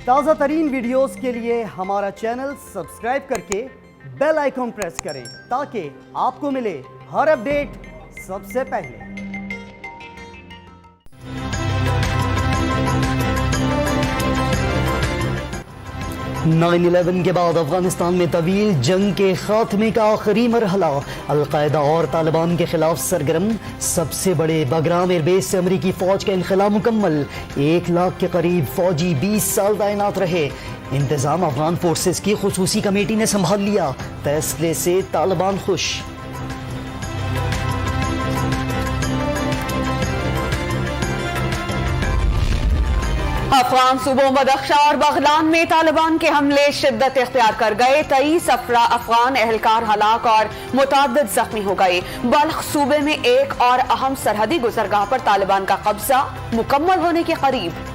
تازہ ترین ویڈیوز کے لیے ہمارا چینل سبسکرائب کر کے بیل آئیکن پریس کریں تاکہ آپ کو ملے ہر اپڈیٹ سب سے پہلے۔ 9/11 کے بعد افغانستان میں طویل جنگ کے خاتمے کا آخری مرحلہ، القاعدہ اور طالبان کے خلاف سرگرم، سب سے بڑے بگرام ایئر بیس سے امریکی فوج کا انخلا مکمل، 1 لاکھ کے قریب فوجی 20 سال تعینات رہے، انتظام افغان فورسز کی خصوصی کمیٹی نے سنبھال لیا، فیصلے سے طالبان خوش۔ افغان صوبوں بدخشاں اور بغلان میں طالبان کے حملے شدت اختیار کر گئے، 23 افغان اہلکار ہلاک اور متعدد زخمی ہو گئے۔ بلخ صوبے میں ایک اور اہم سرحدی گزرگاہ پر طالبان کا قبضہ مکمل ہونے کے قریب۔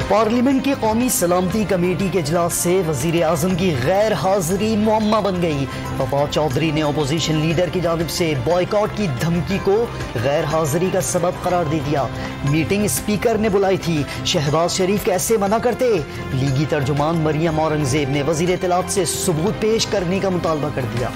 پارلیمنٹ کی قومی سلامتی کمیٹی کے اجلاس سے وزیر اعظم کی غیر حاضری معمہ بن گئی، وفا چودھری نے اپوزیشن لیڈر کی جانب سے بائیکاٹ کی دھمکی کو غیر حاضری کا سبب قرار دے دیا۔ میٹنگ اسپیکر نے بلائی تھی، شہباز شریف کیسے منع کرتے؟ لیگی ترجمان مریم اورنگزیب نے وزیر اطلاعات سے ثبوت پیش کرنے کا مطالبہ کر دیا۔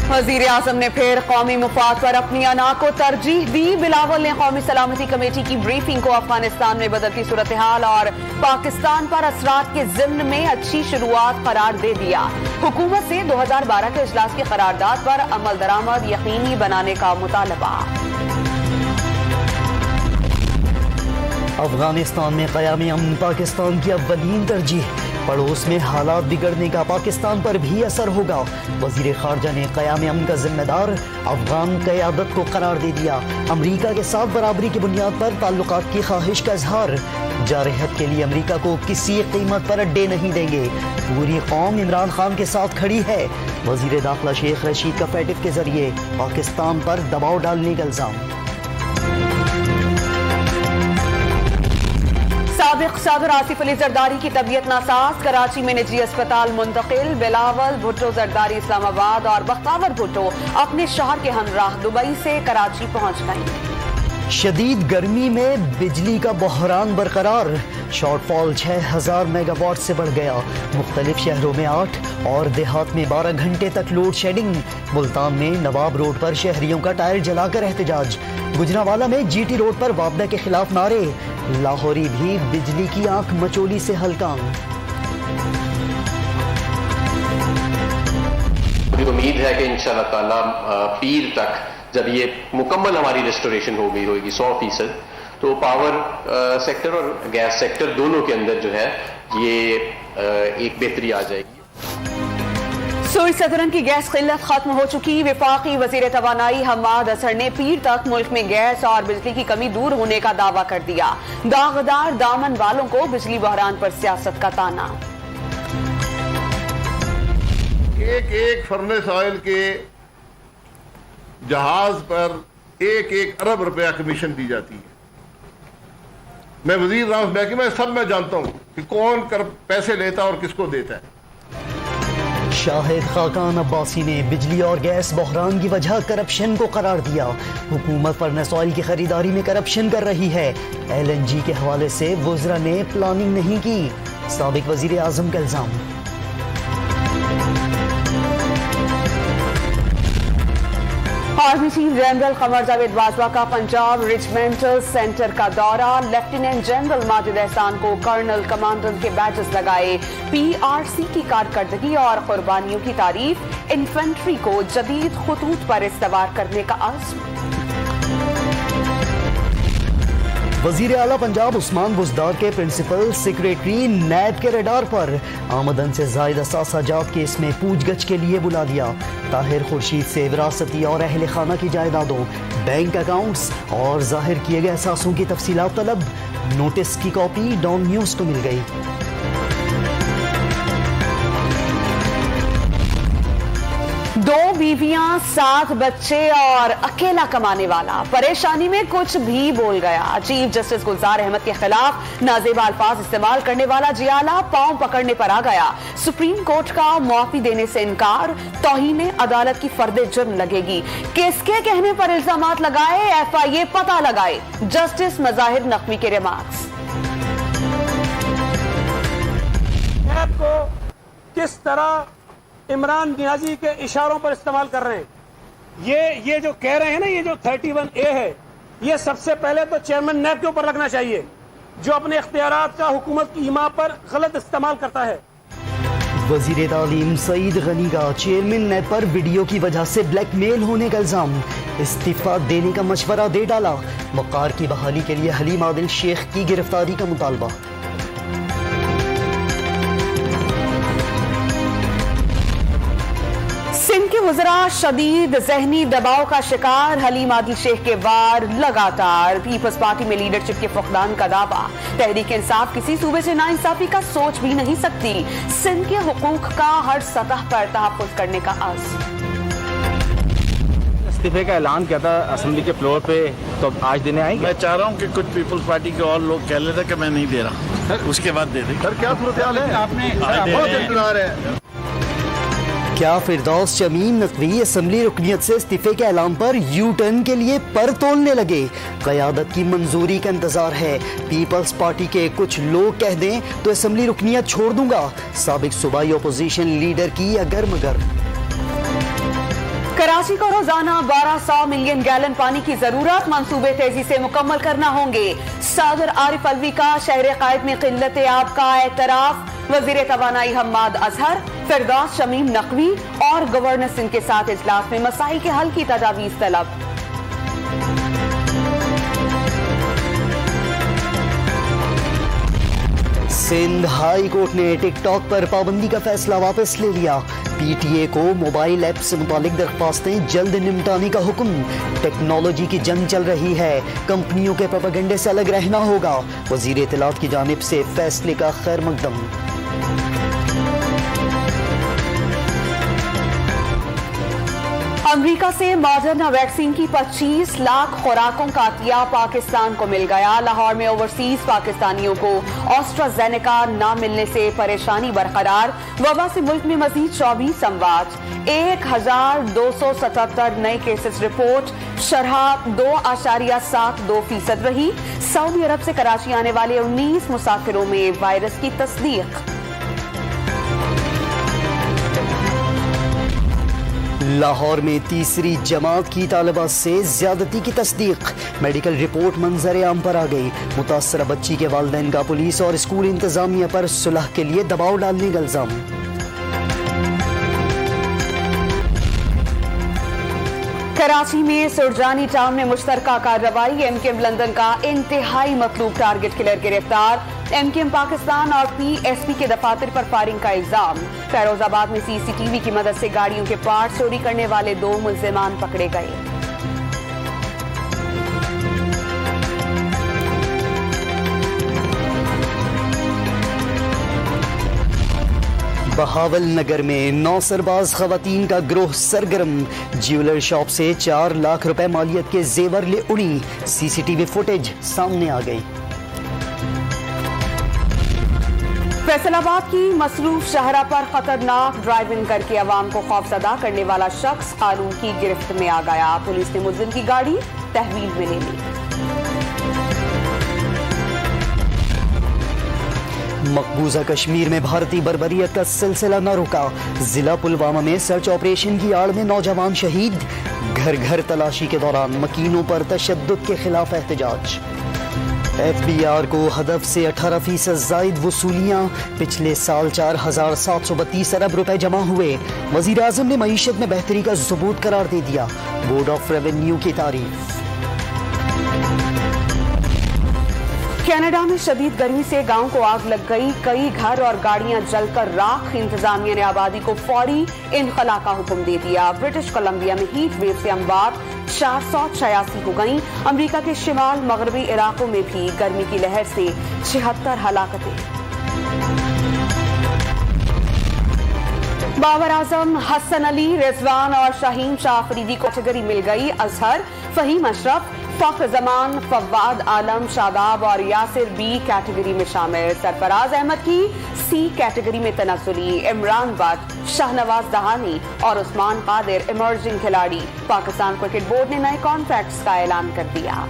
وزیر اعظم نے پھر قومی مفاد پر اپنی انا کو ترجیح دی، بلاول نے قومی سلامتی کمیٹی کی بریفنگ کو افغانستان میں بدلتی صورتحال اور پاکستان پر اثرات کے ضمن میں اچھی شروعات قرار دے دیا، حکومت سے 2012 کے اجلاس کی قرارداد پر عمل درآمد یقینی بنانے کا مطالبہ۔ افغانستان میں قیام امن پاکستان کی اولین ترجیح، پڑوس میں حالات بگڑنے کا پاکستان پر بھی اثر ہوگا، وزیر خارجہ نے قیام امن کا ذمہ دار افغان قیادت کو قرار دے دیا، امریکہ کے ساتھ برابری کی بنیاد پر تعلقات کی خواہش کا اظہار، جارحیت کے لیے امریکہ کو کسی قیمت پر اڈے نہیں دیں گے، پوری قوم عمران خان کے ساتھ کھڑی ہے، وزیر داخلہ شیخ رشید کا فیٹف کے ذریعے پاکستان پر دباؤ ڈالنے کا الزام۔ سابق صدر آصف علی زرداری کی طبیعت ناساز، کراچی میں نجی اسپتال منتقل، بلاول بھٹو زرداری اسلام آباد اور بختیار بھٹو اپنے شوہر کے ہمراہ دبئی سے کراچی پہنچ گئے۔ شدید گرمی میں بجلی کا بحران برقرار، شارٹ فال 6000 میگا واٹ سے بڑھ گیا، مختلف شہروں میں 8 اور دیہات میں 12 گھنٹے تک لوڈ شیڈنگ، ملتان میں نواب روڈ پر شہریوں کا ٹائر جلا کر احتجاج، گجرانوالہ میں جی ٹی روڈ پر وابڈا کے خلاف نعرے، لاہوری بھی بجلی کی آنکھ مچولی سے ہلکان۔ مجھے امید ہے کہ انشاءاللہ تعالیٰ پیر تک جب یہ مکمل ہماری ریسٹوریشن ہو گئی ہوگی 100%، تو پاور سیکٹر اور گیس سیکٹر دونوں کے اندر جو ہے یہ ایک بہتری آ جائے گی۔ سوئی سدرن کی گیس قلت ختم ہو چکی، وفاقی وزیر توانائی حماد اظہر نے پیر تک ملک میں گیس اور بجلی کی کمی دور ہونے کا دعویٰ کر دیا، داغدار دامن والوں کو بجلی بحران پر سیاست کا تانا۔ ایک فرنس آئل کے جہاز پر 1 ارب روپیہ کمیشن دی جاتی ہے۔ میں وزیر رہا ہوں محکمہ سب میں جانتا ہوں کہ کون پیسے لیتا اور کس کو دیتا ہے۔ شاہد خاقان عباسی نے بجلی اور گیس بحران کی وجہ کرپشن کو قرار دیا، حکومت فرنس آئل کی خریداری میں کرپشن کر رہی ہے، LNG کے حوالے سے وزراء نے پلاننگ نہیں کی، سابق وزیر اعظم کا الزام۔ Army chief general Qamar Javed Bajwa کا پنجاب ریجمنٹل سینٹر کا دورہ، لیفٹیننٹ جنرل ماجد احسان کو کرنل کمانڈنٹ کے بیجز لگائے، PRC کی کارکردگی اور قربانیوں کی تعریف، انفنٹری کو جدید خطوط پر استوار کرنے کا عزم۔ وزیر اعلیٰ پنجاب عثمان بزدار کے پرنسپل سیکریٹری نیب کے ریڈار پر، آمدن سے زائد اثاثہ جات کیس میں پوچھ گچھ کے لیے بلا دیا، طاہر خورشید سے وراثتی اور اہل خانہ کی جائیدادوں، بینک اکاؤنٹس اور ظاہر کیے گئے اثاثوں کی تفصیلات طلب، نوٹس کی کاپی ڈان نیوز کو مل گئی۔ दो बीवियां, 7 बच्चे और अकेला कमाने वाला परेशानी में कुछ भी बोल गया। चीफ जस्टिस गुलजार अहमद के खिलाफ नाजेबा अल्फाज इस्तेमाल करने वाला जियाला पांव पकड़ने पर आ गया। सुप्रीम कोर्ट का मुआफी देने से इनकार, तौहीन अदालत की फर्द जुर्म लगेगी। किसके कहने पर इल्जामात लगाए, FIA पता लगाए। जस्टिस मज़ाहिर नकवी के रिमार्क्स। को किस तरह इमरान नियाजी के इशारों पर इस्तेमाल कर रहे हैं। ये जो कह रहे हैं ना, ये जो 31A है, ये सबसे पहले तो चेयरमैन नैब के ऊपर लगना चाहिए, जो अपने इख्तियारात का हुकूमत की हिमा पर गलत इस्तेमाल करता है। वजीर तालीम सईद गनी का चेयरमैन नैब पर वीडियो की वजह से ब्लैकमेल होने का इल्जाम, इस्तीफा देने का मशवरा दे डाला। वक़ार की बहाली के लिए हलीम आदिल शेख की गिरफ्तारी का मुतालबा। सिंध के वज़रा शदीद ज़हनी दबाव का शिकार, हलीम आदिल शेख के वार लगातार। पीपल्स पार्टी में लीडरशिप के फुकदान का दावा, तहरीक इंसाफ किसी सूबे से नाइंसाफी का सोच भी नहीं सकती। सिंध के हुकूक का हर सतह पर तहफ़्फ़ुज़ करने का आज़म। इस्तीफे का ऐलान किया था असेंबली के फ्लोर पे, तो आज देने आएंगे। मैं चाह रहा हूँ कि कुछ पीपल्स पार्टी के और लोग कह लेते कि मैं नहीं दे रहा, उसके बाद दे देंगे। सर क्या सूरत हाल है? आपने बहुत इंतजार है। क्या फिरदौस शमीम नकवी असेंबली रुकनियत से इस्तीफे के ऐलान पर यू टर्न के लिए पर तोलने लगे? क़यादत की मंजूरी का इंतजार है। पीपल्स पार्टी के कुछ लोग कह दें तो असेंबली रुकनियत छोड़ दूंगा। साबिक सूबाई अपोजिशन लीडर की अगर मगर। कराची को रोजाना 1200 मिलियन गैलन पानी की जरूरत, मंसूबे तेजी से मुकम्मल करना होंगे। सदर आरिफ अलवी का शहर कायद में किल्लत आब का एतराफ। वजीर तवानाई हम्माद अजहर, फिरदौस शमीम नकवी और गवर्नर सिंह के साथ इजलास में मसाइल के हल की तजावीज तलब। सिंध हाई कोर्ट ने टिकटॉक पर पाबंदी का फैसला वापस ले लिया। PTA को मोबाइल ऐप से मुतालिक दरख्वास्तें जल्द निपटाने का हुक्म। टेक्नोलॉजी की जंग चल रही है, कंपनियों के प्रोपेगेंडे से अलग रहना होगा। वजीर इत्तलात की जानिब से फैसले का खैर मकदम। अमेरिका से मॉडर्ना वैक्सीन की 25 लाख खुराकों का अतिया पाकिस्तान को मिल गया। लाहौर में ओवरसीज पाकिस्तानियों को ऑस्ट्राजेनेका न मिलने से परेशानी बरकरार। वबा से मुल्क में मजीद 24 अमवात, 1277 नए केसेस रिपोर्ट। शरह 2.72% रही। सऊदी अरब से कराची आने वाले 19 मुसाफिरों में वायरस की तस्दीक। लाहौर में तीसरी जमात की तालिबा से ज्यादती की तस्दीक। मेडिकल रिपोर्ट मंजर आम पर आ गई। मुतासरा बच्ची के वालिदैन का पुलिस और स्कूल इंतजामिया पर सुलह के लिए दबाव डालने का इल्जाम। कराची में सुरजानी टाउन में मुश्तरका कार्रवाई। MKM लंदन का इंतहाई मतलूब टारगेट किलर गिरफ्तार। MKM पाकिस्तान और PSP के दफातर पर फायरिंग का इल्जाम। फैरोजाबाद में CCTV की मदद से गाड़ियों के पार्ट चोरी करने वाले 2 मुल्जिमान पकड़े गए। बहावल नगर में 9 सरबाज खवातीन का ग्रोह सरगर्म। ज्वेलर शॉप से 4 लाख रुपए मालियत के जेवर ले उड़ी। CCTV फुटेज सामने आ गई। फैसलाबाद की मसरूफ शाहरा पर खतरनाक ड्राइविंग करके अवाम को खौफजदा करने वाला शख्स कानून की गिरफ्त में आ गया। पुलिस ने मुल्जिम की गाड़ी तहवील में ले ली। मकबूजा कश्मीर में भारतीय बर्बरियत का सिलसिला न रुका। जिला पुलवामा में सर्च ऑपरेशन की आड़ में नौजवान शहीद। घर घर तलाशी के दौरान मकीनों पर तशद्दुद के खिलाफ एहतजाज। FBR को हदफ से 18% जायद वसूलियां। पिछले साल 4732 अरब रुपए जमा हुए। वजीर आजम ने मईशत में बेहतरी का सबूत करार दे दिया। बोर्ड ऑफ रेवेन्यू की तारीफ। कनाडा में शदीद गर्मी से गांव को आग लग गई। कई घर और गाड़ियां जलकर राख। इंतजामिया ने आबादी को फौरी इनखला का हुक्म दे दिया। ब्रिटिश कोलंबिया में हीट वेव से अमवात 486 हो गई। अमेरिका के शिमाल मगरबी इलाकों में भी गर्मी की लहर से 76 हलाकतें। बाबर आजम, हसन अली, रिजवान और शाहीन शाह अफरीदी को कैटेगरी मिल गई। अजहर, फहीम अशरफ, फख्र जमान, फवाद आलम, शादाब और यासिर बी कैटेगरी में शामिल। सरफराज अहमद की सी कैटेगरी में तनज़्ज़ुली। इमरान बट, शाहनवाज दहानी और उस्मान कादिर इमर्जिंग खिलाड़ी। पाकिस्तान क्रिकेट बोर्ड ने नए कॉन्ट्रैक्ट्स का ऐलान कर दिया।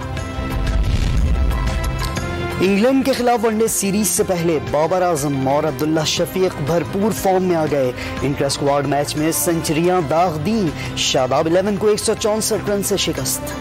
इंग्लैंड के खिलाफ वनडे सीरीज से पहले बाबर आजम और अब्दुल्ला शफीक भरपूर फॉर्म में आ गए। इंटर स्क्वाड मैच में सेंचुरियां दाग दी। शादाब 11 को 164 रन से शिकस्त।